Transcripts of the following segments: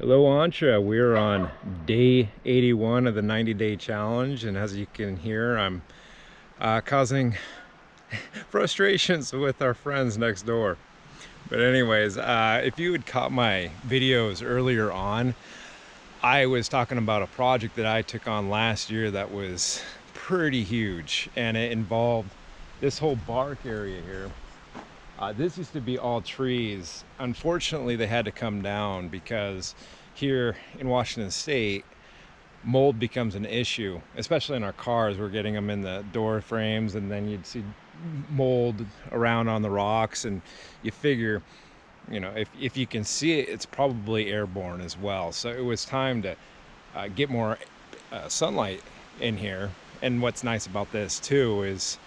Hello Antra, we're on day 81 of the 90-day challenge, and as you can hear, I'm causing frustrations with our friends next door. But anyways, if you had caught my videos earlier on, I was talking about a project that I took on last year that was pretty huge, and it involved this whole bark area here. This used to be all trees. Unfortunately, they had to come down because here in Washington State, mold becomes an issue, especially in our cars. We're getting them in the door frames, and then you'd see mold around on the rocks, and you figure, you know, if you can see it, it's probably airborne as well. So it was time to get more sunlight in here. And what's nice about this too is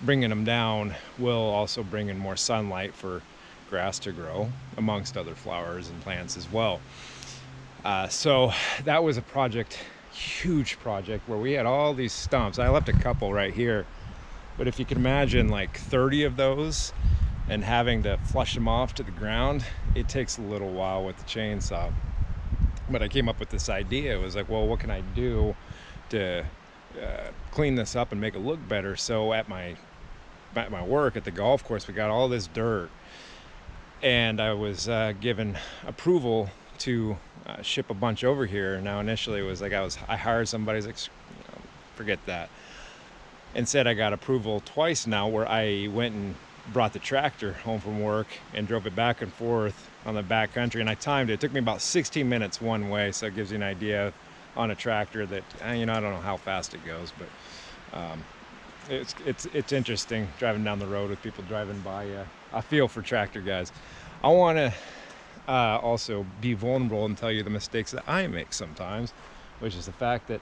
bringing them down will also bring in more sunlight for grass to grow, amongst other flowers and plants as well. So that was a project, huge project, where we had all these stumps. I left a couple right here, but if you can imagine like 30 of those and having to flush them off to the ground, it takes a little while with the chainsaw. But I came up with this idea. It was like, well, what can I do to clean this up and make it look better? So at my work at the golf course, we got all this dirt, and I was given approval to ship a bunch over here. Now initially it was like I hired somebody, like, forget that. Instead, I got approval twice now, where I went and brought the tractor home from work and drove it back and forth on the back country, and I timed it. It took me about 16 minutes one way, so it gives you an idea on a tractor that, you know, I don't know how fast it goes, but it's interesting driving down the road with people driving by. I feel for tractor guys. I want to also be vulnerable and tell you the mistakes that I make sometimes, which is the fact that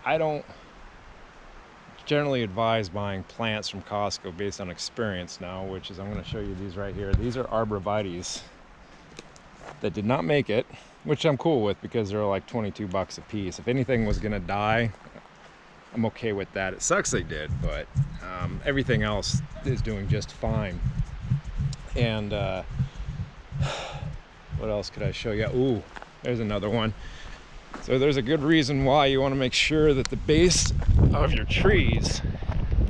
I don't generally advise buying plants from Costco based on experience now, which is, I'm going to show you these right here. These are arborvitaes that did not make it, which I'm cool with because they're like 22 bucks a piece. If anything was going to die, I'm okay with that. It sucks they did, but everything else is doing just fine. And what else could I show you? Ooh, there's another one. So there's a good reason why you want to make sure that the base of your trees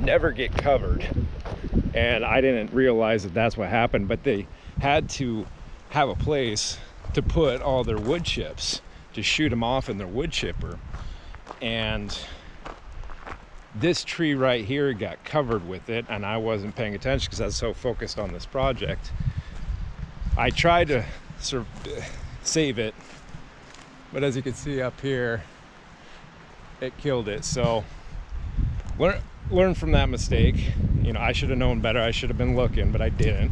never get covered. And I didn't realize that that's what happened, but they had to have a place to put all their wood chips, to shoot them off in their wood chipper. And this tree right here got covered with it, and I wasn't paying attention because I was so focused on this project. I tried to sort of save it, but as you can see up here, it killed it. So learn from that mistake. You know, I should have known better. I should have been looking, but I didn't.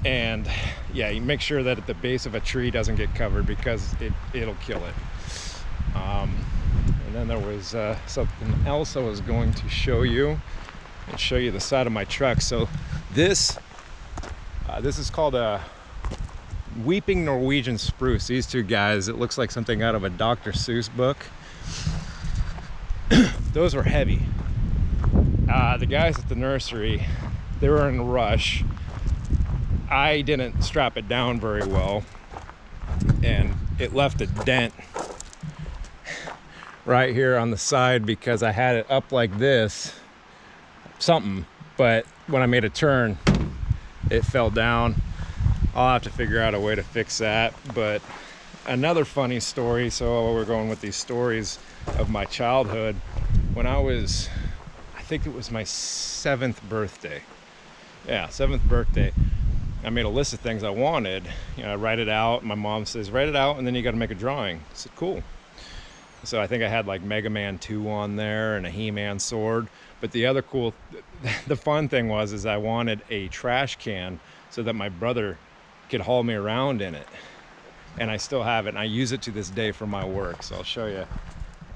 And yeah, you make sure that at the base of a tree doesn't get covered, because it'll kill it. And then there was something else I was going to show you, and show you the side of my truck. So this is called a weeping Norwegian spruce. These two guys, it looks like something out of a Dr. Seuss book. Those were heavy. The guys at the nursery, they were in a rush. I didn't strap it down very well, and it left a dent right here on the side because I had it up like this, but when I made a turn, it fell down. I'll have to figure out a way to fix that. But another funny story, so we're going with these stories of my childhood. When I think it was my 7th birthday. Yeah, 7th birthday. I made a list of things I wanted. You know, I write it out. My mom says, write it out, and then you got to make a drawing. I said, cool. So I think I had like Mega Man 2 on there and a He-Man sword. But the other the fun thing was I wanted a trash can so that my brother could haul me around in it. And I still have it, and I use it to this day for my work. So I'll show you.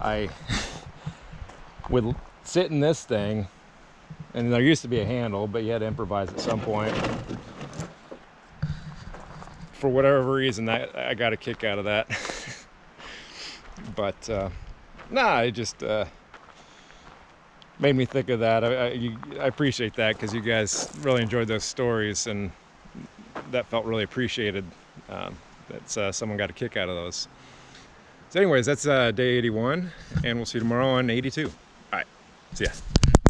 I would sit in this thing, and there used to be a handle, but you had to improvise at some point. For whatever reason, I got a kick out of that. But it just made me think of that. I appreciate that, because you guys really enjoyed those stories, and that felt really appreciated. That's someone got a kick out of those. So anyways, that's day 81, and we'll see you tomorrow on 82. All right, see ya.